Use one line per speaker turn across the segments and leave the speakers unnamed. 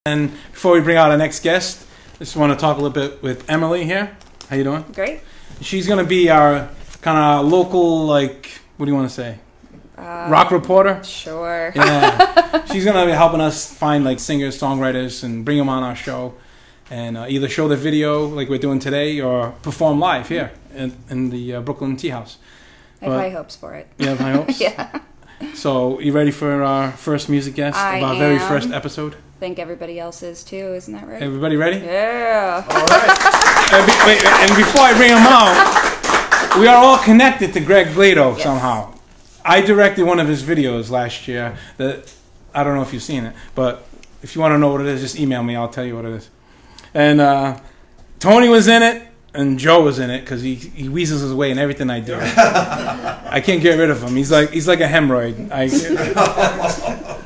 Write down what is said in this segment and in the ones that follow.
And before we bring out our next guest, I just want to talk a little bit with Emily here. How you doing?
Great.
She's going to be our kind of local, like, what do you want to say? Rock reporter?
Sure.
Yeah. She's going to be helping us find, like, singers, songwriters, and bring them on our show. And either show the video, like we're doing today, or perform live here in the Brooklyn Tea House.
I have high hopes for it.
You have high hopes?
Yeah.
So, you ready for our first music guest of our very first episode?
I think everybody else is too, isn't that right?
Everybody ready?
Yeah.
All right. And before I bring him out, we are all connected to Greg Lato somehow. I directed one of his videos last year that, I don't know if you've seen it, but if you want to know what it is, just email me, I'll tell you what it is. And Tony was in it, and Joe was in it, because he weasels his way in everything I do. I can't get rid of him. He's like a hemorrhoid.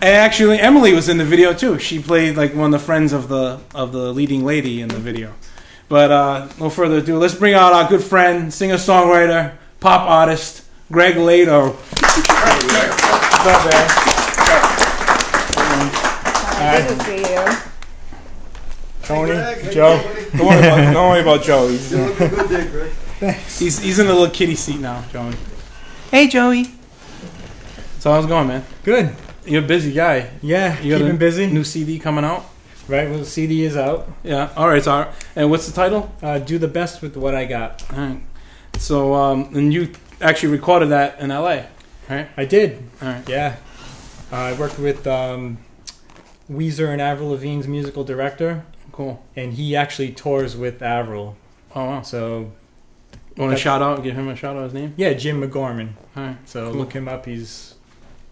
And actually, Emily was in the video too. She played like one of the friends of the leading lady in the video. But no further ado, let's bring out our good friend, singer-songwriter, pop artist, Greg Lato. What's up, man?
Good to see you.
Tony, Joe. Don't worry about Joe. He's in the little kiddie seat now, Joey. Hey, Joey. So how's it going, man?
Good.
You're a busy guy.
Yeah,
you got
keeping busy.
New CD coming out?
Right, well, the CD is out.
Yeah, all right. So, and what's the title?
Do the best with what I got.
All right. So, and you actually recorded that in L.A., right?
I did.
All right.
Yeah. I worked with Weezer and Avril Lavigne's musical director.
Cool.
And he actually tours with Avril.
Oh, wow.
So,
want to shout out? Give him a shout out. His name?
Yeah, Jim McGorman.
All right.
So look him up. He's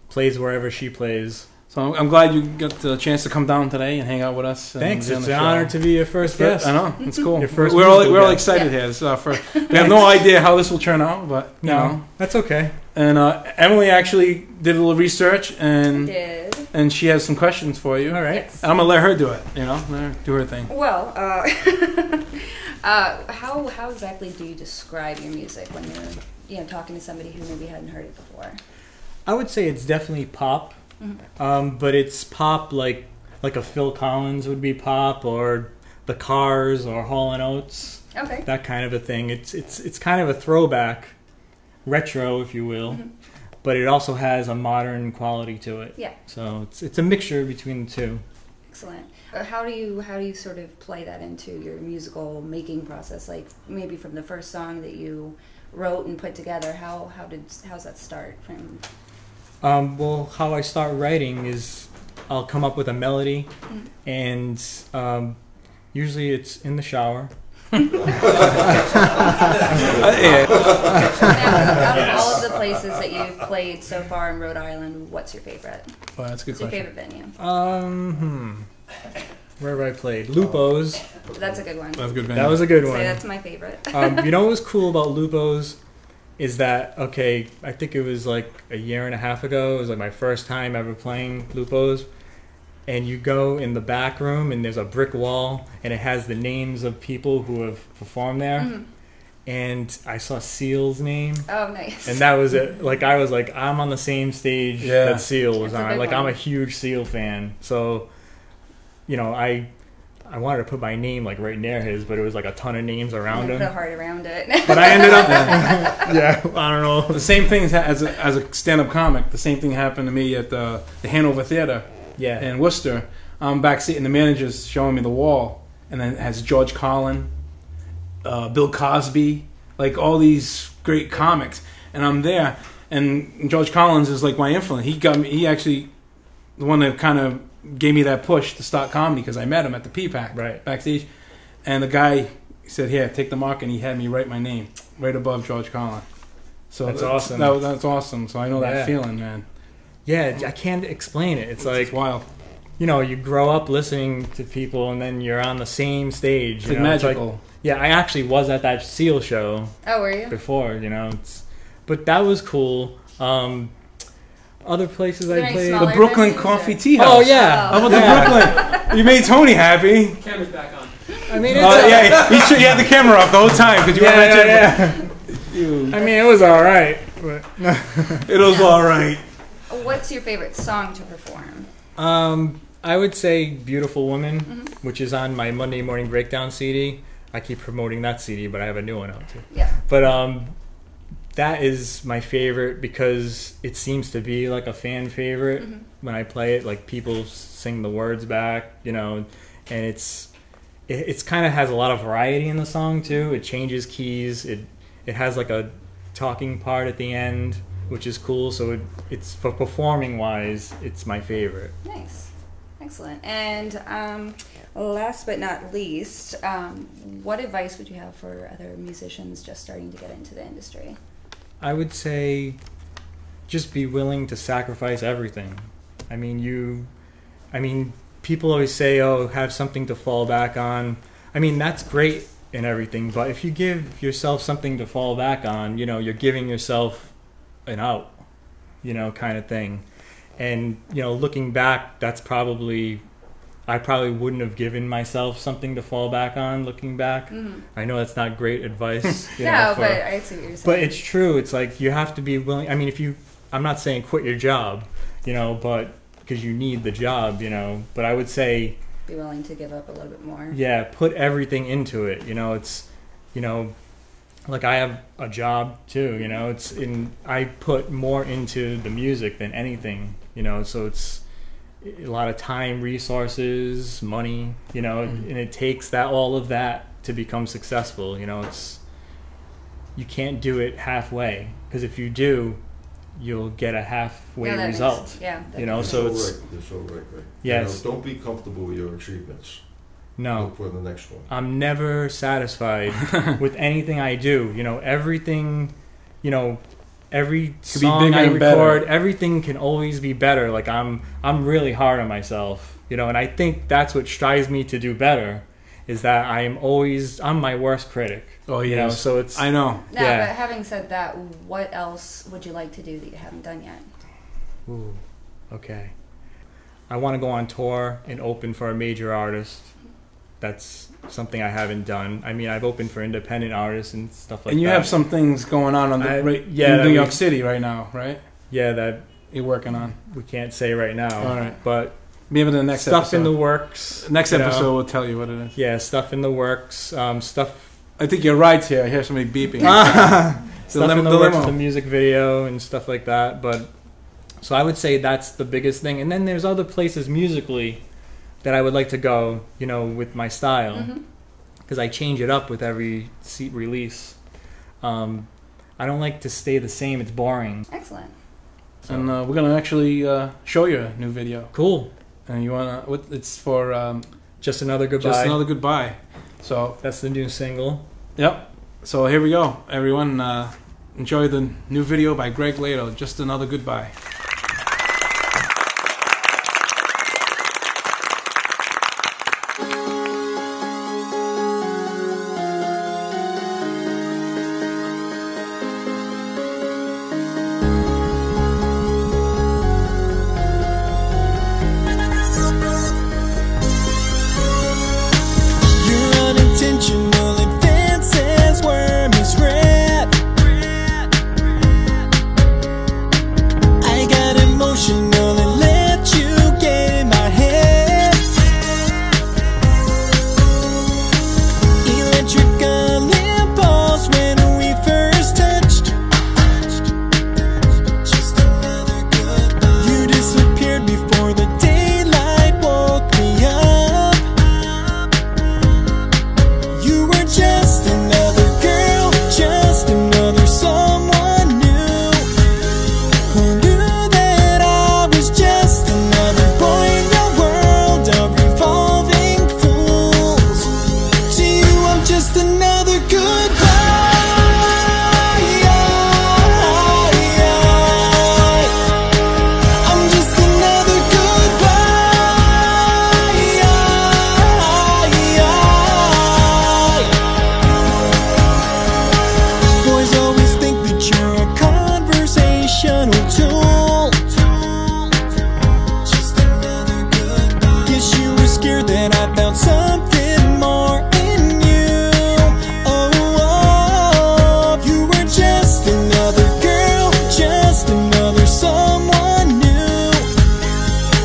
plays wherever she plays.
So I'm glad you got the chance to come down today and hang out with us.
Thanks. It's an honor to be your first guest.
I know. It's cool.
We're
all excited here. This is our first. We have no idea how this will turn out, but you know.
That's okay.
And Emily actually did a little research and she has some questions for you.
All right.
Yes. I'm gonna let her do it. You know, let her do her thing.
Well, how exactly do you describe your music when you're talking to somebody who maybe hadn't heard it before?
I would say it's definitely pop, but it's pop like a Phil Collins would be pop, or the Cars, or Hall & Oates. Okay. That kind of a thing. It's kind of a throwback, retro, if you will, but it also has a modern quality to it. Yeah. So it's a mixture between the two.
Excellent. How do you sort of play that into your musical making process? Like maybe from the first song that you wrote and put together, how's that start from?
Well, how I start writing is I'll come up with a melody, and usually it's in the shower.
Now, out of all of the places that you've played so far in Rhode Island, what's your favorite?
Well, that's a good question.
What's your favorite venue?
Where have I played? Lupo's.
That's a good one.
That's a good venue.
That was a good one.
Say that's my favorite.
You know what was cool about Lupo's is that, I think it was like a year and a half ago. It was like my first time ever playing Lupo's. And you go in the back room, and there's a brick wall, and it has the names of people who have performed there. And I saw Seal's name. Oh, nice. And that was it. Like, I was like, I'm on the same stage that Seal was on. Like, I'm a huge Seal fan. So, you know, I wanted to put my name like right near his, but it was like a ton of names around him.
Put a heart around it.
But I ended up, I don't know.
The same thing as a stand-up comic. The same thing happened to me at the Hanover Theater in Worcester. I'm backstage, and the manager's showing me the wall, and then it has George Carlin, Bill Cosby, like all these great comics, and I'm there, and George Collins is like my influence. He actually the one that kind of gave me that push to start comedy, because I met him at the PPAC backstage, and the guy said, "Here, take the mark," and he had me write my name right above George Carlin. So that's awesome. That's awesome. So I know that feeling, man.
Yeah, I can't explain it. It's like
wild.
You know, you grow up listening to people, and then you're on the same stage.
It's like magical.
It's like, yeah, I actually was at that Seal show.
Oh, were you?
Before, you know. But that was cool. Other places I played.
The Brooklyn Coffee Tea House.
Oh, yeah.
How about the Brooklyn? You made Tony happy.
Camera's back on.
I mean,
he had the camera off the whole time. Because
I mean, it was all right. But
it was all right.
What's your favorite song to perform?
I would say Beautiful Woman, which is on my Monday Morning Breakdown CD. I keep promoting that CD, but I have a new one out too.
Yeah.
But that is my favorite because it seems to be like a fan favorite when I play it. Like people sing the words back, you know, and it's kind of has a lot of variety in the song too. It changes keys. It has like a talking part at the end, which is cool. So it's for performing wise, it's my favorite.
Nice. Excellent. And last but not least, what advice would you have for other musicians just starting to get into the industry?
I would say just be willing to sacrifice everything. I mean, people always say, oh, have something to fall back on. I mean, that's great and everything, but if you give yourself something to fall back on, you know, you're giving yourself an out, you know, kind of thing. And, you know, looking back, I probably wouldn't have given myself something to fall back on looking back. I know that's not great advice. You know,
but I see what you're saying.
But it's true. It's like you have to be willing. I mean, I'm not saying quit your job, you know, but because you need the job, you know, but I would say
be willing to give up a little bit more.
Yeah, put everything into it. You know, it's, you know, like I have a job too, you know, I put more into the music than anything, you know, so it's a lot of time, resources, money, you know, and it takes all of that to become successful. You know, you can't do it halfway, because if you do, you'll get a halfway result.
You
know, so it's
you're so right.
Yes.
You know, don't be comfortable with your achievements.
No.
Look for the next one.
I'm never satisfied with anything I do. You know, everything, you know, every song I record, everything can always be better. Like I'm really hard on myself, you know, and I think that's what strives me to do better, is that I'm my worst critic.
Oh, yes.
You know, so it's,
I know.
But having said that, what else would you like to do that you haven't done yet?
Ooh, okay. I want to go on tour and open for a major artist. That's something I haven't done. I mean, I've opened for independent artists and stuff like that.
And you have some things going on in New York City right now, right?
Yeah, that
you're working on.
We can't say right now.
All right.
But
maybe the next
stuff
episode.
In the works.
Next episode will tell you what it is.
Yeah, stuff in the works. Stuff.
I think your ride's here. I hear somebody beeping.
Stuff in the works, the music video and stuff like that. But so I would say that's the biggest thing. And then there's other places musically that I would like to go, you know, with my style, because I change it up with every seat release. I don't like to stay the same; it's boring.
Excellent.
So. And we're gonna actually show you a new video.
Cool.
And you wanna? It's for
Just Another Goodbye.
Just Another Goodbye. So
that's the new single.
Yep. So here we go, everyone. Enjoy the new video by Greg Lato. Just Another Goodbye.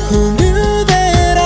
Who knew that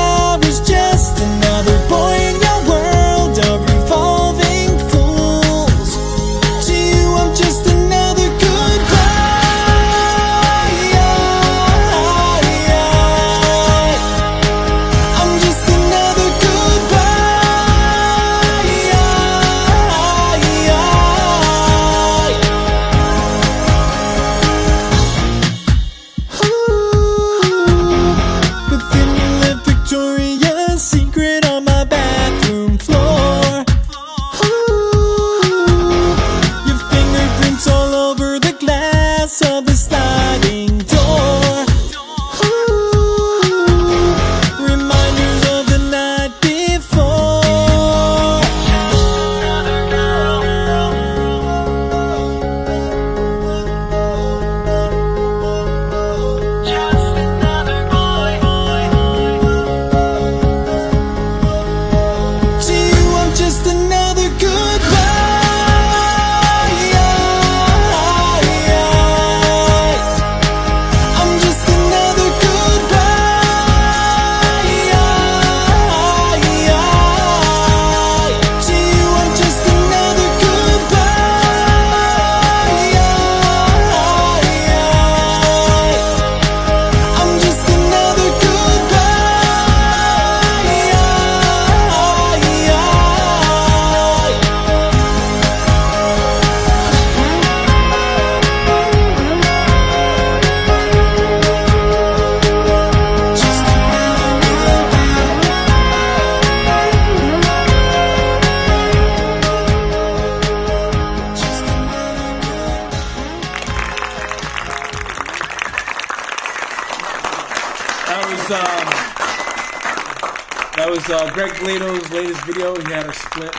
was Greg Lato's latest video. He had a split.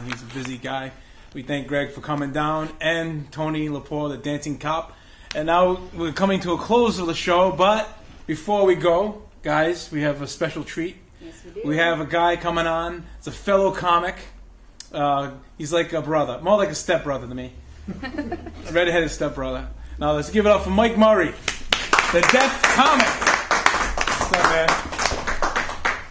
He's a busy guy. We thank Greg for coming down, and Tony Lepore, the dancing cop. And now we're coming to a close of the show, but before we go, guys, we have a special treat.
Yes, we do.
We have a guy coming on. It's a fellow comic. He's like a brother, more like a stepbrother to me. A red-headed stepbrother. Now let's give it up for Mike Murray, the deaf comic. What's up, man?